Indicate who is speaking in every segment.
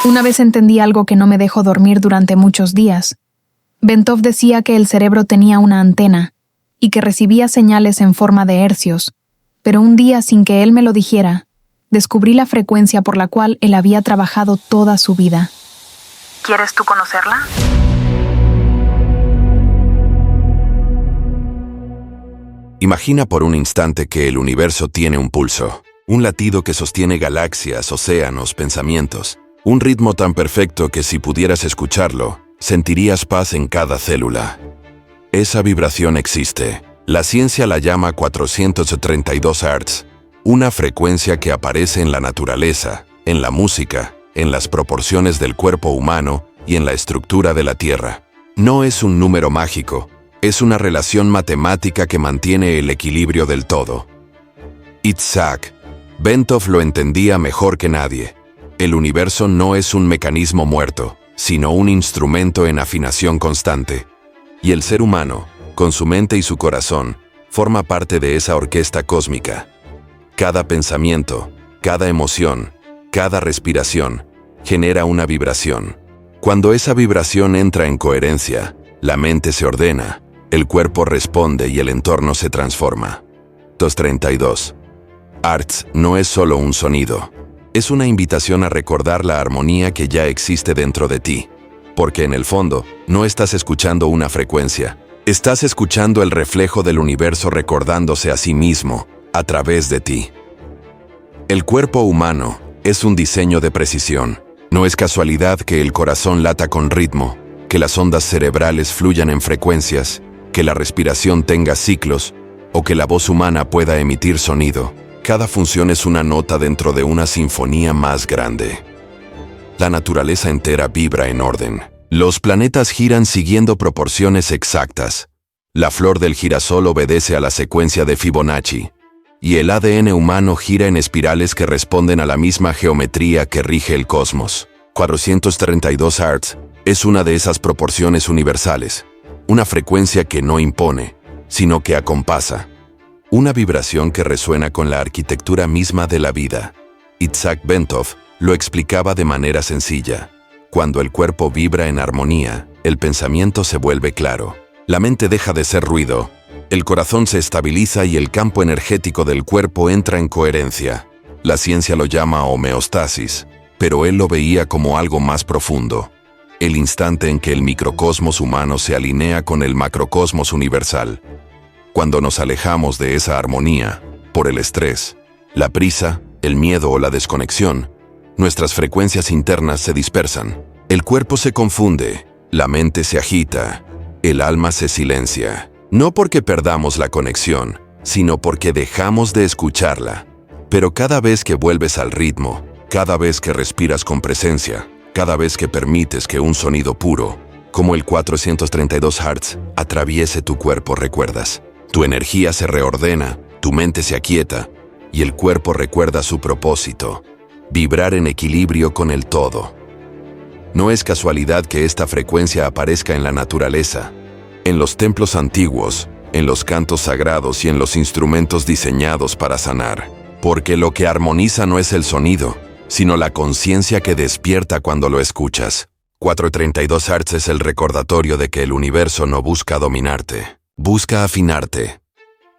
Speaker 1: Una vez entendí algo que no me dejó dormir durante muchos días. Bentov decía que el cerebro tenía una antena y que recibía señales en forma de hercios, pero un día, sin que él me lo dijera, descubrí la frecuencia por la cual él había trabajado toda su vida.
Speaker 2: ¿Quieres tú conocerla?
Speaker 3: Imagina por un instante que el universo tiene un pulso, un latido que sostiene galaxias, océanos, pensamientos, un ritmo tan perfecto que si pudieras escucharlo, sentirías paz en cada célula. Esa vibración existe. La ciencia la llama 432 Hz, una frecuencia que aparece en la naturaleza, en la música, en las proporciones del cuerpo humano y en la estructura de la Tierra. No es un número mágico, es una relación matemática que mantiene el equilibrio del todo. Itzhak Bentov lo entendía mejor que nadie. El universo no es un mecanismo muerto, sino un instrumento en afinación constante. Y el ser humano, con su mente y su corazón, forma parte de esa orquesta cósmica. Cada pensamiento, cada emoción, cada respiración, genera una vibración. Cuando esa vibración entra en coherencia, la mente se ordena, el cuerpo responde y el entorno se transforma. 232. Hz no es solo un sonido. Es una invitación a recordar la armonía que ya existe dentro de ti. Porque en el fondo, no estás escuchando una frecuencia. Estás escuchando el reflejo del universo recordándose a sí mismo, a través de ti. El cuerpo humano es un diseño de precisión. No es casualidad que el corazón lata con ritmo, que las ondas cerebrales fluyan en frecuencias, que la respiración tenga ciclos o que la voz humana pueda emitir sonido. Cada función es una nota dentro de una sinfonía más grande. La naturaleza entera vibra en orden. Los planetas giran siguiendo proporciones exactas. La flor del girasol obedece a la secuencia de Fibonacci. Y el ADN humano gira en espirales que responden a la misma geometría que rige el cosmos. 432 Hz es una de esas proporciones universales. Una frecuencia que no impone, sino que acompasa. Una vibración que resuena con la arquitectura misma de la vida. Itzhak Bentov lo explicaba de manera sencilla. Cuando el cuerpo vibra en armonía, el pensamiento se vuelve claro. La mente deja de ser ruido. El corazón se estabiliza y el campo energético del cuerpo entra en coherencia. La ciencia lo llama homeostasis, pero él lo veía como algo más profundo. El instante en que el microcosmos humano se alinea con el macrocosmos universal. Cuando nos alejamos de esa armonía, por el estrés, la prisa, el miedo o la desconexión, nuestras frecuencias internas se dispersan. El cuerpo se confunde, la mente se agita, el alma se silencia. No porque perdamos la conexión, sino porque dejamos de escucharla. Pero cada vez que vuelves al ritmo, cada vez que respiras con presencia, cada vez que permites que un sonido puro, como el 432 Hz, atraviese tu cuerpo, recuerdas. Tu energía se reordena, tu mente se aquieta, y el cuerpo recuerda su propósito, vibrar en equilibrio con el todo. No es casualidad que esta frecuencia aparezca en la naturaleza, en los templos antiguos, en los cantos sagrados y en los instrumentos diseñados para sanar. Porque lo que armoniza no es el sonido, sino la conciencia que despierta cuando lo escuchas. 432 Hz es el recordatorio de que el universo no busca dominarte, busca afinarte.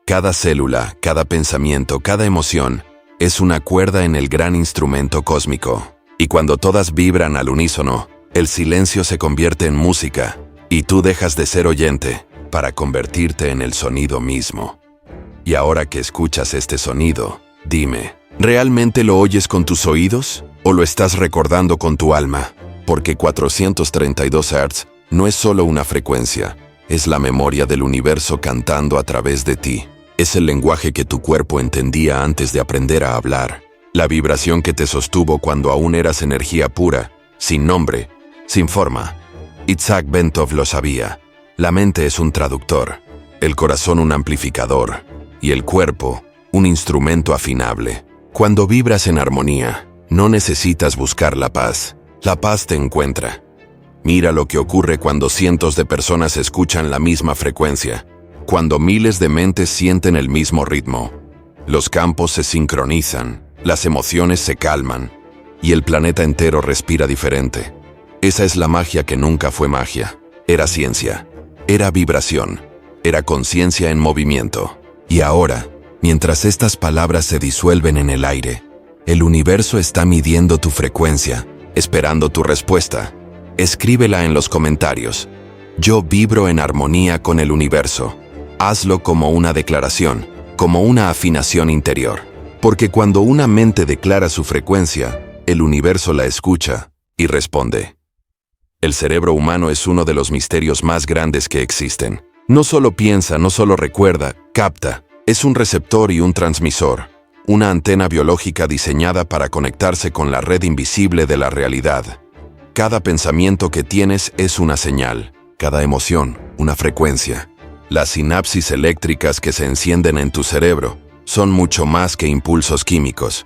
Speaker 3: Cada célula, cada pensamiento, cada emoción es una cuerda en el gran instrumento cósmico. Y cuando todas vibran al unísono, el silencio se convierte en música, y tú dejas de ser oyente para convertirte en el sonido mismo. Y ahora que escuchas este sonido, dime, ¿realmente lo oyes con tus oídos o lo estás recordando con tu alma? Porque 432 Hz no es solo una frecuencia, es la memoria del universo cantando a través de ti. Es el lenguaje que tu cuerpo entendía antes de aprender a hablar. La vibración que te sostuvo cuando aún eras energía pura, sin nombre, sin forma. Itzhak Bentov lo sabía. La mente es un traductor, el corazón un amplificador y el cuerpo un instrumento afinable. Cuando vibras en armonía, no necesitas buscar la paz te encuentra. Mira lo que ocurre cuando cientos de personas escuchan la misma frecuencia, cuando miles de mentes sienten el mismo ritmo. Los campos se sincronizan, las emociones se calman, y el planeta entero respira diferente. Esa es la magia que nunca fue magia. Era ciencia, era vibración, era conciencia en movimiento. Y ahora, mientras estas palabras se disuelven en el aire, el universo está midiendo tu frecuencia, esperando tu respuesta. Escríbela en los comentarios. Yo vibro en armonía con el universo. Hazlo como una declaración, como una afinación interior. Porque cuando una mente declara su frecuencia, el universo la escucha y responde. El cerebro humano es uno de los misterios más grandes que existen. No solo piensa, no solo recuerda, capta. Es un receptor y un transmisor. Una antena biológica diseñada para conectarse con la red invisible de la realidad. Cada pensamiento que tienes es una señal. Cada emoción, una frecuencia. Las sinapsis eléctricas que se encienden en tu cerebro son mucho más que impulsos químicos.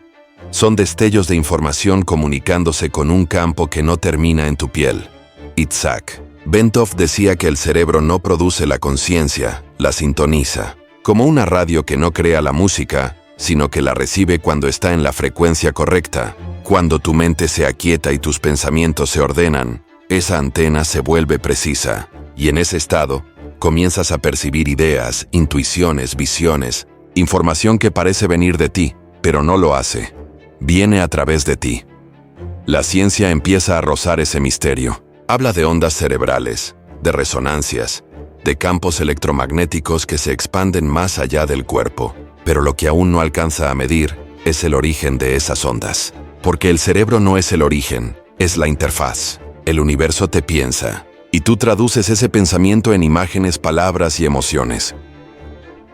Speaker 3: Son destellos de información comunicándose con un campo que no termina en tu piel. Isaac Bentov decía que el cerebro no produce la conciencia, la sintoniza. Como una radio que no crea la música, sino que la recibe cuando está en la frecuencia correcta. Cuando tu mente se aquieta y tus pensamientos se ordenan, esa antena se vuelve precisa. Y en ese estado, comienzas a percibir ideas, intuiciones, visiones, información que parece venir de ti, pero no lo hace. Viene a través de ti. La ciencia empieza a rozar ese misterio. Habla de ondas cerebrales, de resonancias, de campos electromagnéticos que se expanden más allá del cuerpo. Pero lo que aún no alcanza a medir es el origen de esas ondas. Porque el cerebro no es el origen, es la interfaz. El universo te piensa, y tú traduces ese pensamiento en imágenes, palabras y emociones.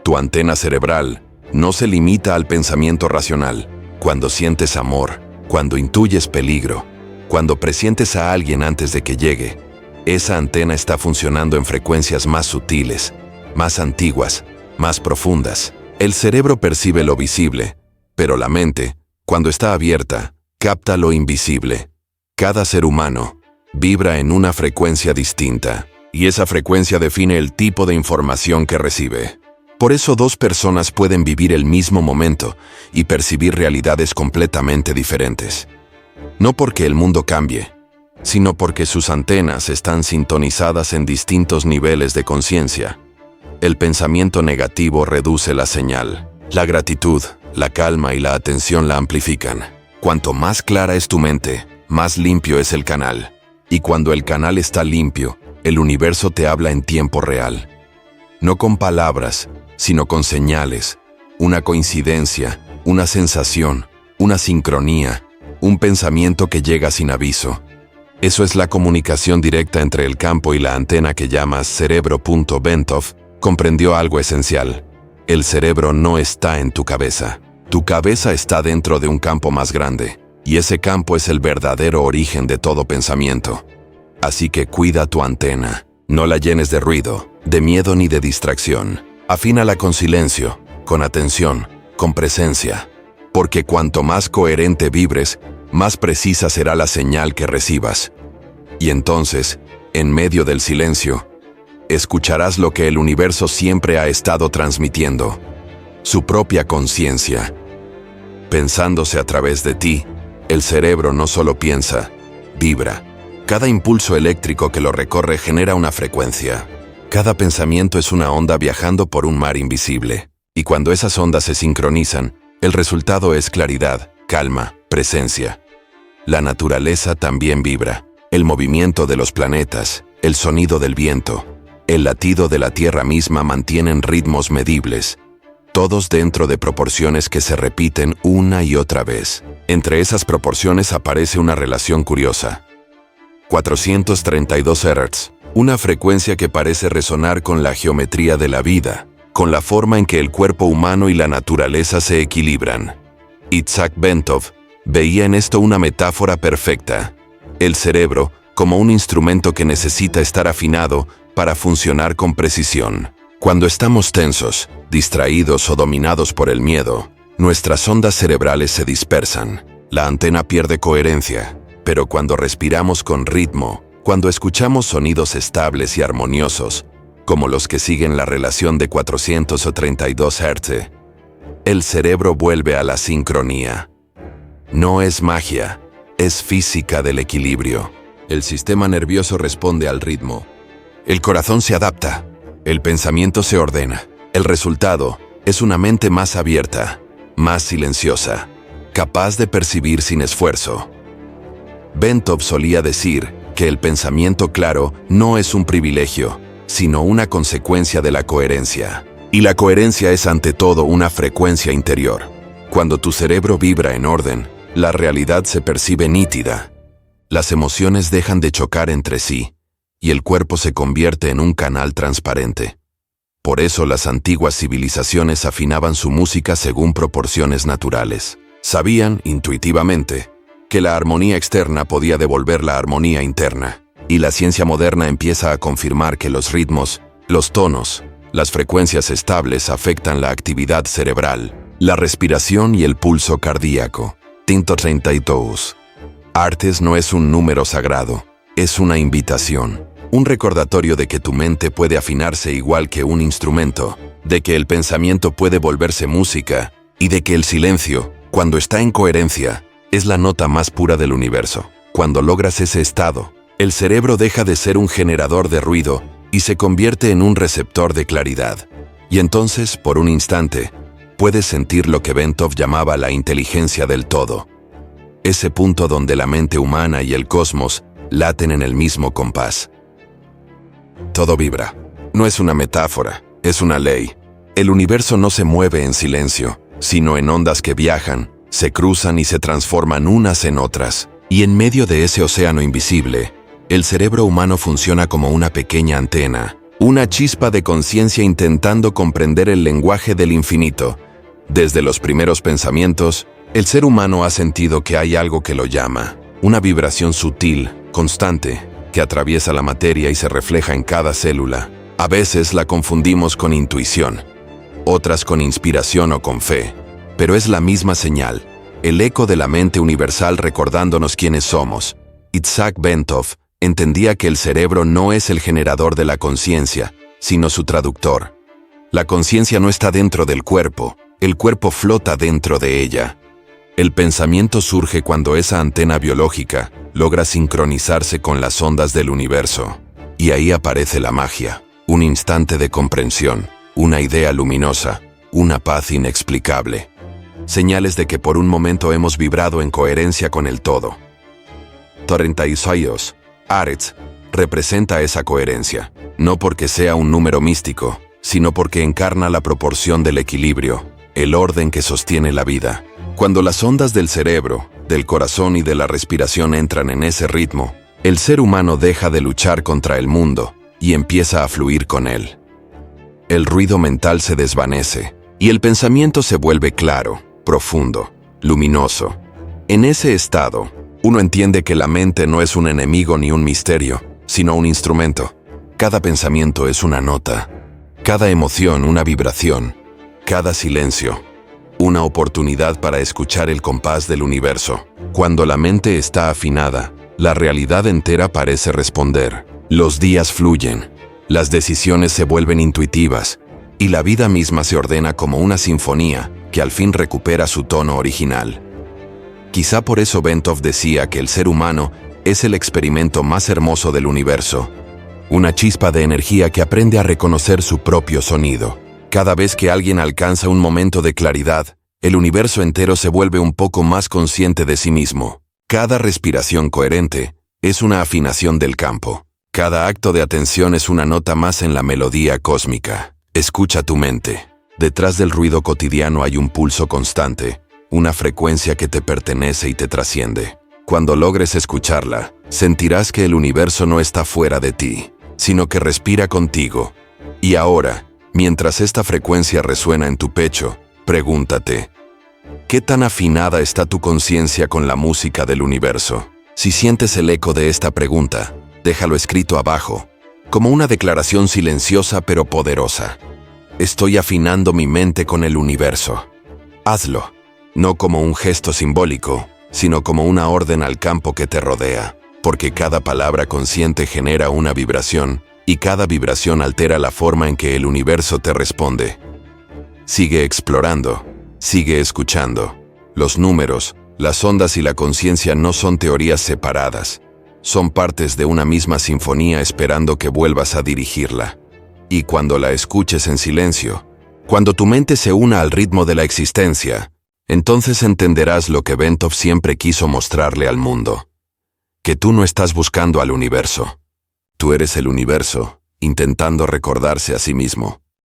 Speaker 3: Tu antena cerebral no se limita al pensamiento racional. Cuando sientes amor, cuando intuyes peligro, cuando presientes a alguien antes de que llegue, esa antena está funcionando en frecuencias más sutiles, más antiguas, más profundas. El cerebro percibe lo visible, pero la mente, cuando está abierta, capta lo invisible. Cada ser humano vibra en una frecuencia distinta, y esa frecuencia define el tipo de información que recibe. Por eso dos personas pueden vivir el mismo momento y percibir realidades completamente diferentes. No porque el mundo cambie, sino porque sus antenas están sintonizadas en distintos niveles de conciencia. El pensamiento negativo reduce la señal. La gratitud, la calma y la atención la amplifican. Cuanto más clara es tu mente, más limpio es el canal. Y cuando el canal está limpio, el universo te habla en tiempo real. No con palabras, sino con señales, una coincidencia, una sensación, una sincronía, un pensamiento que llega sin aviso. Eso es la comunicación directa entre el campo y la antena que llamas cerebro. Bentov comprendió algo esencial. El cerebro no está en tu cabeza. Tu cabeza está dentro de un campo más grande, y ese campo es el verdadero origen de todo pensamiento. Así que cuida tu antena. No la llenes de ruido, de miedo ni de distracción. Afínala con silencio, con atención, con presencia. Porque cuanto más coherente vibres, más precisa será la señal que recibas. Y entonces, en medio del silencio, escucharás lo que el universo siempre ha estado transmitiendo. Su propia conciencia. Pensándose a través de ti, el cerebro no solo piensa, vibra. Cada impulso eléctrico que lo recorre genera una frecuencia. Cada pensamiento es una onda viajando por un mar invisible. Y cuando esas ondas se sincronizan, el resultado es claridad, calma, presencia. La naturaleza también vibra. El movimiento de los planetas, el sonido del viento, el latido de la tierra misma mantienen ritmos medibles, todos dentro de proporciones que se repiten una y otra vez. Entre esas proporciones aparece una relación curiosa. 432 Hz, una frecuencia que parece resonar con la geometría de la vida, con la forma en que el cuerpo humano y la naturaleza se equilibran. Isaac Bentov veía en esto una metáfora perfecta. El cerebro como un instrumento que necesita estar afinado para funcionar con precisión. Cuando estamos tensos, distraídos o dominados por el miedo, nuestras ondas cerebrales se dispersan. La antena pierde coherencia. Pero cuando respiramos con ritmo, cuando escuchamos sonidos estables y armoniosos, como los que siguen la relación de 432 Hz, el cerebro vuelve a la sincronía. No es magia, es física del equilibrio. El sistema nervioso responde al ritmo. El corazón se adapta. El pensamiento se ordena. El resultado es una mente más abierta, más silenciosa, capaz de percibir sin esfuerzo. Bentov solía decir que el pensamiento claro no es un privilegio, sino una consecuencia de la coherencia. Y la coherencia es ante todo una frecuencia interior. Cuando tu cerebro vibra en orden, la realidad se percibe nítida. Las emociones dejan de chocar entre sí, y el cuerpo se convierte en un canal transparente. Por eso las antiguas civilizaciones afinaban su música según proporciones naturales. Sabían, intuitivamente, que la armonía externa podía devolver la armonía interna, y la ciencia moderna empieza a confirmar que los ritmos, los tonos, las frecuencias estables afectan la actividad cerebral, la respiración y el pulso cardíaco. Tinto 32. Artes no es un número sagrado, es una invitación, un recordatorio de que tu mente puede afinarse igual que un instrumento, de que el pensamiento puede volverse música, y de que el silencio, cuando está en coherencia, es la nota más pura del universo. Cuando logras ese estado, el cerebro deja de ser un generador de ruido y se convierte en un receptor de claridad. Y entonces, por un instante, puedes sentir lo que Bentov llamaba la inteligencia del todo. Ese punto donde la mente humana y el cosmos laten en el mismo compás. Todo vibra. No es una metáfora, es una ley. El universo no se mueve en silencio, sino en ondas que viajan, se cruzan y se transforman unas en otras. Y en medio de ese océano invisible, el cerebro humano funciona como una pequeña antena, una chispa de conciencia intentando comprender el lenguaje del infinito. Desde los primeros pensamientos, el ser humano ha sentido que hay algo que lo llama, una vibración sutil, constante, que atraviesa la materia y se refleja en cada célula. A veces la confundimos con intuición, otras con inspiración o con fe, pero es la misma señal, el eco de la mente universal recordándonos quiénes somos. Isaac Bentov entendía que el cerebro no es el generador de la conciencia, sino su traductor. La conciencia no está dentro del cuerpo, el cuerpo flota dentro de ella. El pensamiento surge cuando esa antena biológica logra sincronizarse con las ondas del universo. Y ahí aparece la magia, un instante de comprensión, una idea luminosa, una paz inexplicable. Señales de que por un momento hemos vibrado en coherencia con el todo. 36. Arets representa esa coherencia, no porque sea un número místico, sino porque encarna la proporción del equilibrio, el orden que sostiene la vida. Cuando las ondas del cerebro, del corazón y de la respiración entran en ese ritmo, el ser humano deja de luchar contra el mundo y empieza a fluir con él. El ruido mental se desvanece y el pensamiento se vuelve claro, profundo, luminoso. En ese estado, uno entiende que la mente no es un enemigo ni un misterio, sino un instrumento. Cada pensamiento es una nota, cada emoción una vibración, cada silencio una oportunidad para escuchar el compás del universo. Cuando la mente está afinada, la realidad entera parece responder. Los días fluyen, las decisiones se vuelven intuitivas, y la vida misma se ordena como una sinfonía que al fin recupera su tono original. Quizá por eso Bentov decía que el ser humano es el experimento más hermoso del universo, una chispa de energía que aprende a reconocer su propio sonido. Cada vez que alguien alcanza un momento de claridad, el universo entero se vuelve un poco más consciente de sí mismo. Cada respiración coherente es una afinación del campo. Cada acto de atención es una nota más en la melodía cósmica. Escucha tu mente. Detrás del ruido cotidiano hay un pulso constante, una frecuencia que te pertenece y te trasciende. Cuando logres escucharla, sentirás que el universo no está fuera de ti, sino que respira contigo. Y ahora, mientras esta frecuencia resuena en tu pecho, pregúntate, ¿qué tan afinada está tu conciencia con la música del universo? Si sientes el eco de esta pregunta, déjalo escrito abajo, como una declaración silenciosa pero poderosa. Estoy afinando mi mente con el universo. Hazlo, no como un gesto simbólico, sino como una orden al campo que te rodea, porque cada palabra consciente genera una vibración, y cada vibración altera la forma en que el universo te responde. Sigue explorando, sigue escuchando. Los números, Las ondas y la conciencia no son teorías separadas, son partes de una misma sinfonía esperando que vuelvas a dirigirla. Y cuando la escuches en silencio, cuando tu mente se una al ritmo de la existencia, entonces entenderás lo que Bentov siempre quiso mostrarle al mundo. Que tú no estás buscando al universo. Tú eres el universo, intentando recordarse a sí mismo.